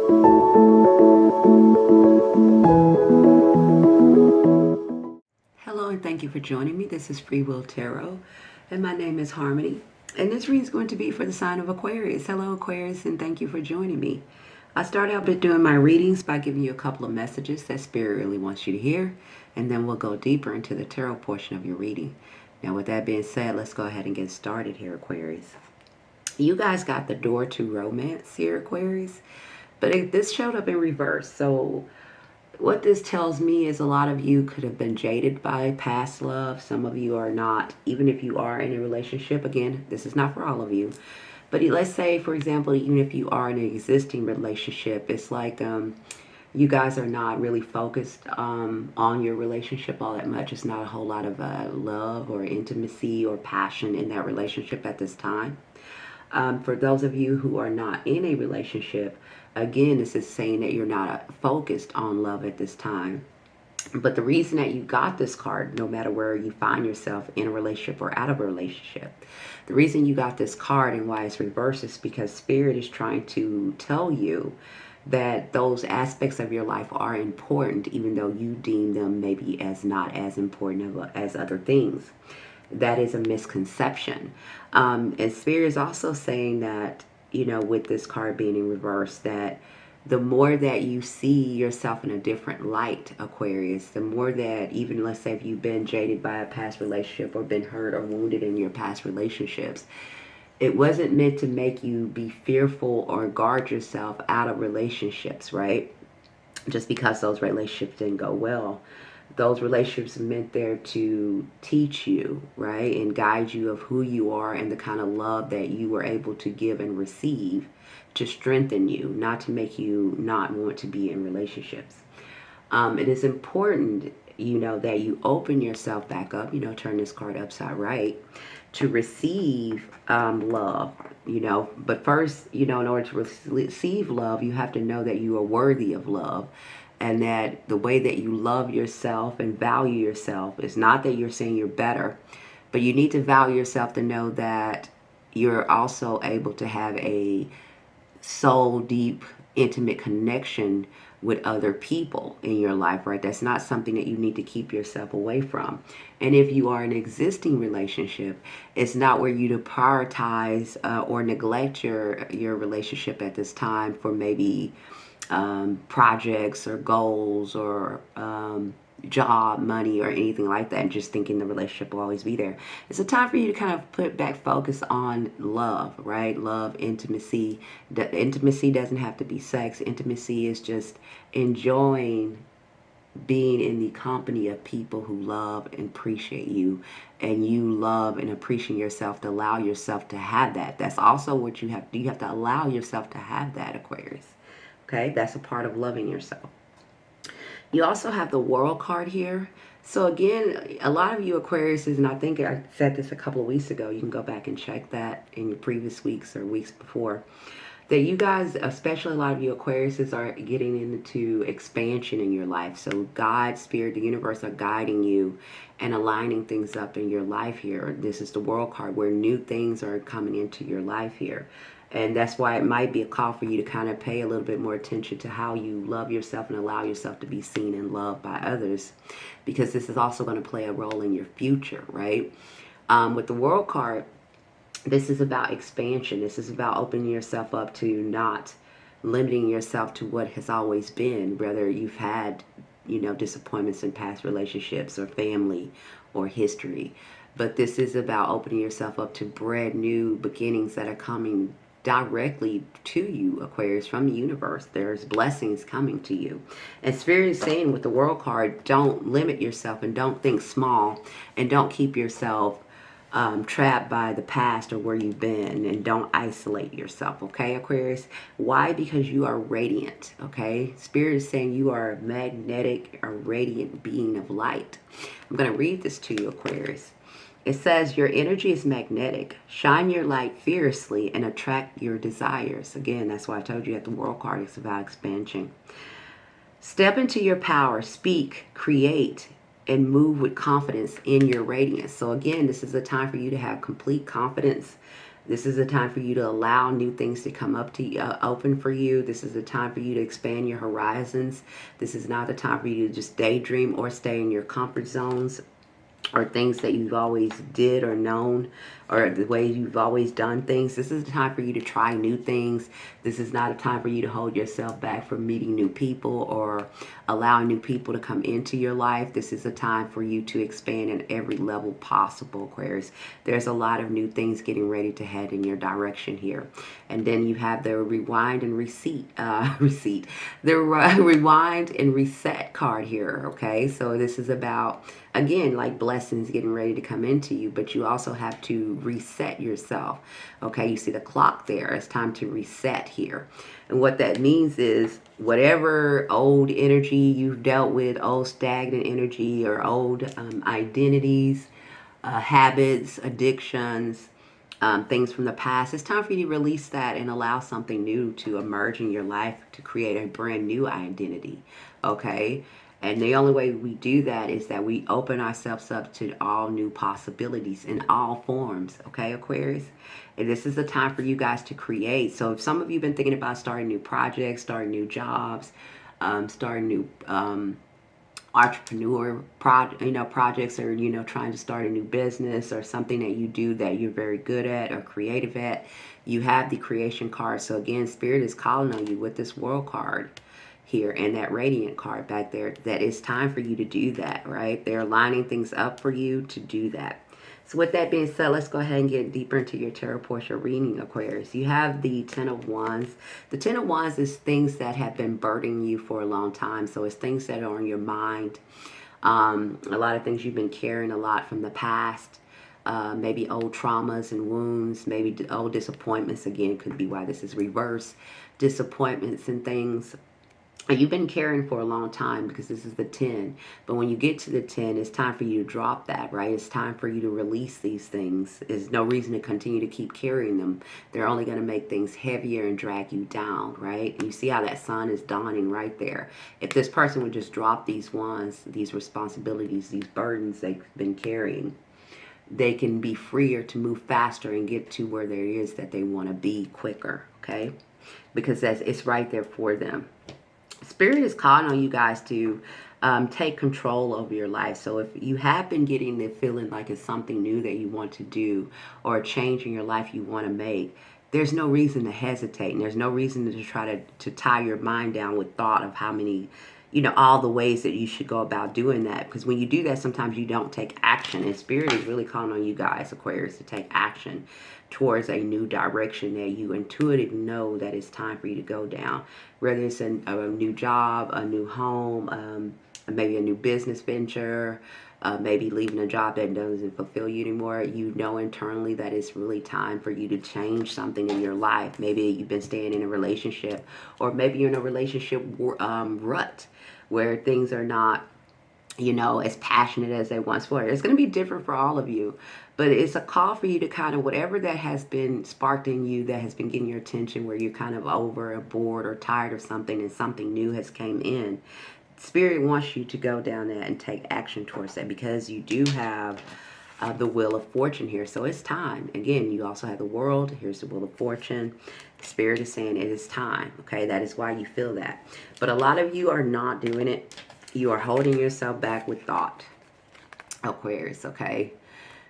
Hello and thank you for joining me. This is Freewill Tarot and my name is Harmony. And this reading is going to be for the sign of Aquarius. Hello Aquarius and thank you for joining me. I start out by doing my readings by giving you a couple of messages that Spirit really wants you to hear. And then we'll go deeper into the tarot portion of your reading. Now with that being said, let's go ahead and get started here, Aquarius. You guys got the door to romance here, Aquarius. But this showed up in reverse. So what this tells me is a lot of you could have been jaded by past love. Some of you are not. Even if you are in a relationship, again, this is not for all of you. But let's say, for example, even if you are in an existing relationship, it's like you guys are not really focused on your relationship all that much. It's not a whole lot of love or intimacy or passion in that relationship at this time. For those of you who are not in a relationship, again, this is saying that you're not focused on love at this time. But the reason that you got this card, no matter where you find yourself in a relationship or out of a relationship, the reason you got this card and why it's reversed is because Spirit is trying to tell you that those aspects of your life are important, even though you deem them maybe as not as important as other things. That is a misconception. And Spirit is also saying that, you know, with this card being in reverse, that the more that you see yourself in a different light, Aquarius, the more that, even let's say if you've been jaded by a past relationship or been hurt or wounded in your past relationships, it wasn't meant to make you be fearful or guard yourself out of relationships, right? Just because those relationships didn't go well. Those relationships meant there to teach you, right, and guide you of who you are and the kind of love that you were able to give and receive to strengthen you, not to make you not want to be in relationships. It is important, you know, that you open yourself back up, you know, turn this card upside right, to receive love, you know. But first, you know, in order to receive love, you have to know that you are worthy of love. And that the way that you love yourself and value yourself is not that you're saying you're better, but you need to value yourself to know that you're also able to have a soul deep, intimate connection with other people in your life, right? That's not something that you need to keep yourself away from. And if you are in an existing relationship, it's not where you to prioritize or neglect your relationship at this time for maybe projects or goals or job, money, or anything like that, and just thinking the relationship will always be there. It's a time for you to kind of put back focus on love, right? Love, intimacy. The intimacy doesn't have to be sex. Intimacy is just enjoying being in the company of people who love and appreciate you, and you love and appreciate yourself to allow yourself to have that. That's also what you have. You have to allow yourself to have that, Aquarius. Okay, that's a part of loving yourself. You also have the World card here. So again, a lot of you Aquariuses, and I think I said this a couple of weeks ago, you can go back and check that in your previous weeks or weeks before, that you guys, especially a lot of you Aquariuses, are getting into expansion in your life. So God, Spirit, the universe are guiding you and aligning things up in your life here. This is the World card where new things are coming into your life here. And that's why it might be a call for you to kind of pay a little bit more attention to how you love yourself and allow yourself to be seen and loved by others, because this is also going to play a role in your future, right? With the World card, this is about expansion. This is about opening yourself up to not limiting yourself to what has always been, whether you've had, you know, disappointments in past relationships or family or history. But this is about opening yourself up to brand new beginnings that are coming directly to you, Aquarius, from the universe. There's blessings coming to you. And Spirit is saying with the World card, don't limit yourself and don't think small, and don't keep yourself trapped by the past or where you've been, and don't isolate yourself, okay, Aquarius? Why? Because you are radiant, okay? Spirit is saying you are a magnetic, a radiant being of light. I'm going to read this to you, Aquarius. It says, your energy is magnetic. Shine your light fiercely and attract your desires. Again, that's why I told you at the World card, it's about expansion. Step into your power, speak, create, and move with confidence in your radiance. So again, this is a time for you to have complete confidence This is a time for you to allow new things to come up to you, open for you. This is a time for you to expand your horizons. This is not the time for you to just daydream or stay in your comfort zones, or things that you've always did or known, or the way you've always done things. This is the time for you to try new things. This is not a time for you to hold yourself back from meeting new people or allowing new people to come into your life. This is a time for you to expand in every level possible, Aquarius. There's a lot of new things getting ready to head in your direction here. And then you have the rewind and rewind and reset card here, okay? So this is about, again, like blessings getting ready to come into you, but you also have to reset yourself. Okay, you see the clock there. It's time to reset here. And what that means is whatever old energy you've dealt with, old stagnant energy or old identities, habits, addictions, things from the past, it's time for you to release that and allow something new to emerge in your life to create a brand new identity. Okay? And the only way we do that is that we open ourselves up to all new possibilities in all forms. Okay, Aquarius? And this is the time for you guys to create. So if some of you have been thinking about starting new projects, starting new jobs, starting new entrepreneur projects, or trying to start a new business or something that you do that you're very good at or creative at, you have the creation card. So again, Spirit is calling on you with this world card here and that radiant card back there, that it's time for you to do that, right? They're lining things up for you to do that. So with that being said, let's go ahead and get deeper into your tarot portrait reading, Aquarius. You have the Ten of Wands. The Ten of Wands is things that have been burdening you for a long time. So it's things that are on your mind. A lot of things you've been carrying a lot from the past. Maybe old traumas and wounds. Maybe old disappointments. Again, could be why this is reverse. Disappointments and things. You've been carrying for a long time, because this is the 10. But when you get to the 10, it's time for you to drop that, right? It's time for you to release these things. There's no reason to continue to keep carrying them. They're only going to make things heavier and drag you down, right? And you see how that sun is dawning right there. If this person would just drop these wands, these responsibilities, these burdens they've been carrying, they can be freer to move faster and get to where there is that they want to be quicker, okay? Because it's right there for them. Spirit is calling on you guys to take control over your life. So if you have been getting the feeling like it's something new that you want to do, or a change in your life you want to make, there's no reason to hesitate. And there's no reason to try to tie your mind down with thought of how many, all the ways that you should go about doing that. Because when you do that, sometimes you don't take action. And Spirit is really calling on you guys, Aquarius, to take action towards a new direction that you intuitively know that it's time for you to go down. Whether it's a new job, a new home, maybe a new business venture, maybe leaving a job that doesn't fulfill you anymore. You know internally that it's really time for you to change something in your life. Maybe you've been staying in a relationship, or maybe you're in a relationship rut where things are not as passionate as they once were. It's going to be different for all of you, but it's a call for you to kind of, whatever that has been sparked in you that has been getting your attention, where you're kind of over or bored or tired of something and something new has came in. Spirit wants you to go down that and take action towards that, because you do have the Wheel of Fortune here. So it's time. Again, you also have the World. Here's the Wheel of Fortune. Spirit is saying it is time. Okay, that is why you feel that. But a lot of you are not doing it. You are holding yourself back with thought, Aquarius, okay?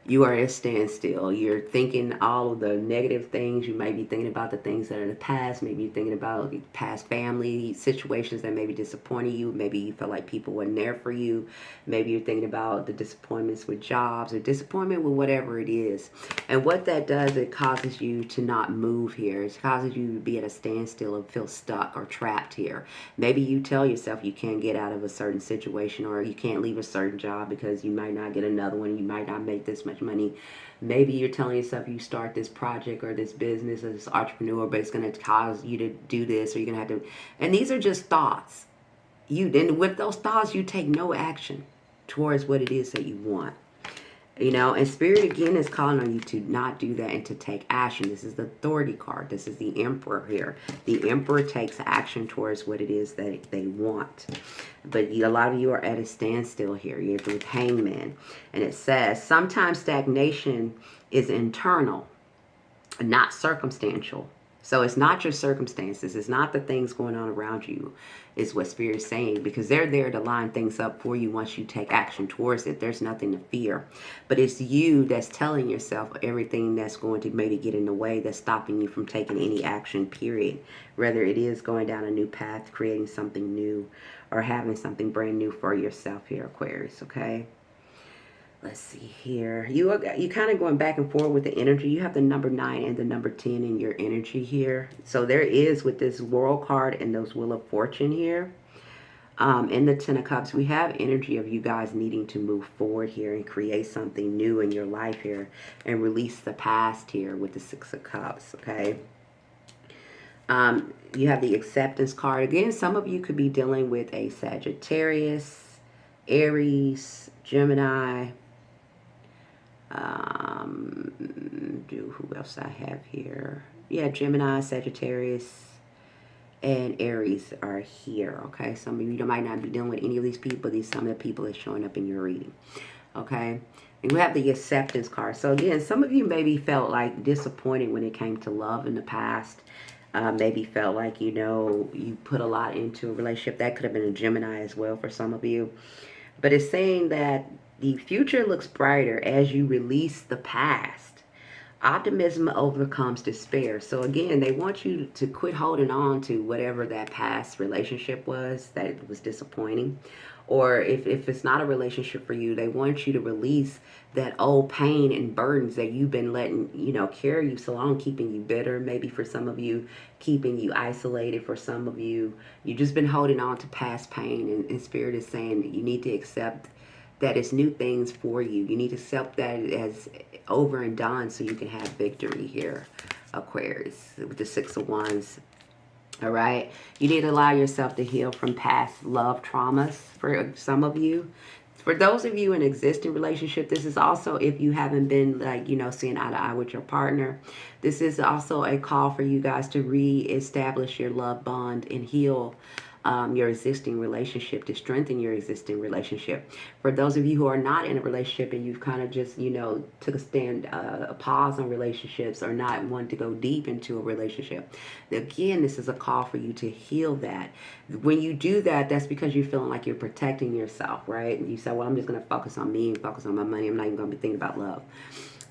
You are at a standstill. You're thinking all of the negative things. You might be thinking about the things that are in the past. Maybe you're thinking about past family situations that maybe disappointed you. Maybe you felt like people weren't there for you. Maybe you're thinking about the disappointments with jobs, or disappointment with whatever it is. And what that does, it causes you to not move here. It causes you to be at a standstill and feel stuck or trapped here. Maybe you tell yourself you can't get out of a certain situation, or you can't leave a certain job because you might not get another one. You might not make this much money. Maybe you're telling yourself you start this project or this business or this entrepreneur, but it's going to cause you to do this, or you're going to have to. And these are just thoughts. And with those thoughts, you take no action towards what it is that you want. And Spirit again is calling on you to not do that and to take action. This is the Authority card. This is the Emperor here. The Emperor takes action towards what it is that they want. But a lot of you are at a standstill here. You're with Hangman. And it says, sometimes stagnation is internal. not circumstantial. So it's not your circumstances. It's not the things going on around you, is what Spirit's saying, because they're there to line things up for you once you take action towards it. There's nothing to fear. But it's you that's telling yourself everything that's going to maybe get in the way, that's stopping you from taking any action, period. Whether it is going down a new path, creating something new, or having something brand new for yourself here, Aquarius, okay? Let's see here. You kind of going back and forth with the energy. You have the number 9 and the number 10 in your energy here. So there is, with this World card and those Wheel of Fortune here, in the 10 of Cups, we have energy of you guys needing to move forward here and create something new in your life here and release the past here with the 6 of Cups, okay? You have the Acceptance card. Again, some of you could be dealing with a Sagittarius, Aries, Gemini. Who else I have here? Yeah, Gemini, Sagittarius, and Aries are here, okay? Some of you might not be dealing with any of these people. These some of the people that's showing up in your reading, okay? And we have the Acceptance card. So again, some of you maybe felt like disappointed when it came to love in the past. Maybe felt like, you know, you put a lot into a relationship. That could have been a Gemini as well for some of you. But it's saying that the future looks brighter as you release the past. Optimism overcomes despair. So again, they want you to quit holding on to whatever that past relationship was that was disappointing. Or if it's not a relationship for you, they want you to release that old pain and burdens that you've been letting, you know, carry you so long, keeping you bitter. Maybe for some of you, keeping you isolated. For some of you, you've just been holding on to past pain. And Spirit is saying that you need to accept that it's new things for you. You need to accept that as over and done so you can have victory here, Aquarius, with the 6 of Wands. All right. You need to allow yourself to heal from past love traumas for some of you. For those of you in an existing relationship, this is also if you haven't been, like, you know, seeing eye to eye with your partner. This is also a call for you guys to reestablish your love bond and heal your existing relationship, to strengthen your existing relationship. For those of you who are not in a relationship and you've kind of just, you know, took a pause on relationships or not want to go deep into a relationship, again, this is a call for you to heal that. When you do that, that's because you're feeling like you're protecting yourself, right? And you say, well, I'm just going to focus on me and focus on my money. I'm not even going to be thinking about love.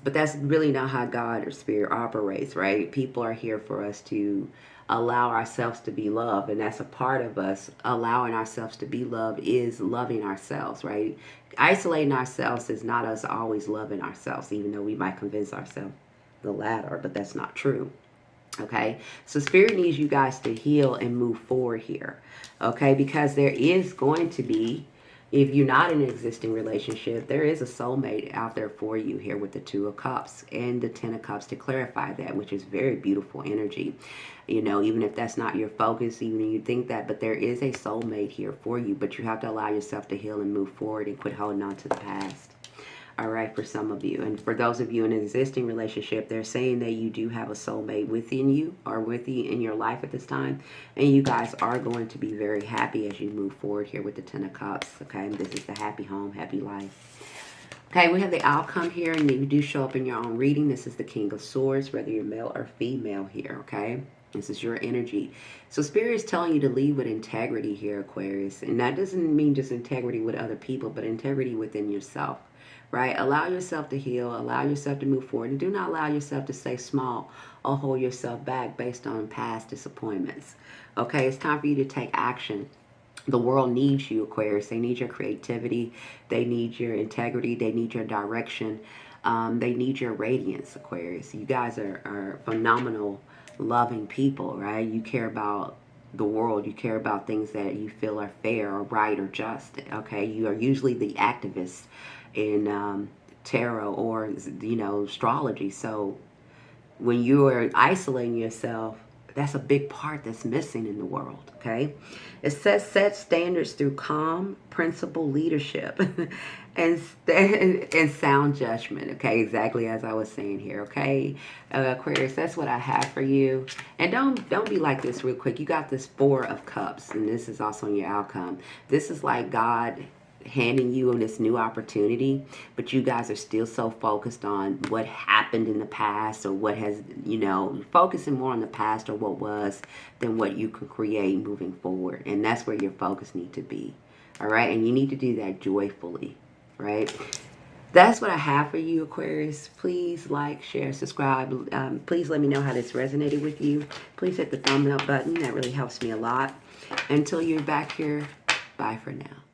But that's really not how God or Spirit operates, right? People are here for us to allow ourselves to be loved, and that's a part of us allowing ourselves to be loved, is loving ourselves, right? Isolating ourselves is not us always loving ourselves, even though we might convince ourselves the latter, but that's not true. Okay, so Spirit needs you guys to heal and move forward here, okay? Because there is going to be, if you're not in an existing relationship, there is a soulmate out there for you here with the 2 of Cups and the 10 of Cups to clarify that, which is very beautiful energy. You know, even if that's not your focus, even if you think that, but there is a soulmate here for you, but you have to allow yourself to heal and move forward and quit holding on to the past. All right, for some of you. And for those of you in an existing relationship, they're saying that you do have a soulmate within you or with you in your life at this time. And you guys are going to be very happy as you move forward here with the 10 of Cups. Okay, and this is the happy home, happy life. Okay, we have the outcome here, and you do show up in your own reading. This is the King of Swords, whether you're male or female here, okay? This is your energy. So Spirit is telling you to lead with integrity here, Aquarius. And that doesn't mean just integrity with other people, but integrity within yourself. Right? Allow yourself to heal. Allow yourself to move forward. And do not allow yourself to stay small or hold yourself back based on past disappointments. Okay? It's time for you to take action. The world needs you, Aquarius. They need your creativity. They need your integrity. They need your direction. They need your radiance, Aquarius. You guys are phenomenal, loving people, right? You care about the world. You care about things that you feel are fair or right or just. Okay? You are usually the activist in tarot or, you know, astrology. So when you are isolating yourself, that's a big part that's missing in the world, okay? It says set standards through calm, principled leadership and sound judgment, okay? Exactly as I was saying here, okay? Aquarius, that's what I have for you. And don't be like this real quick. You got this 4 of Cups, and this is also in your outcome. This is like God handing you on this new opportunity, but you guys are still so focused on what happened in the past, or what has, focusing more on the past or what was than what you can create moving forward. And that's where your focus needs to be. All right. And you need to do that joyfully. Right. That's what I have for you, Aquarius. Please like, share, subscribe. Please let me know how this resonated with you. Please hit the thumbs up button. That really helps me a lot. Until you're back here, bye for now.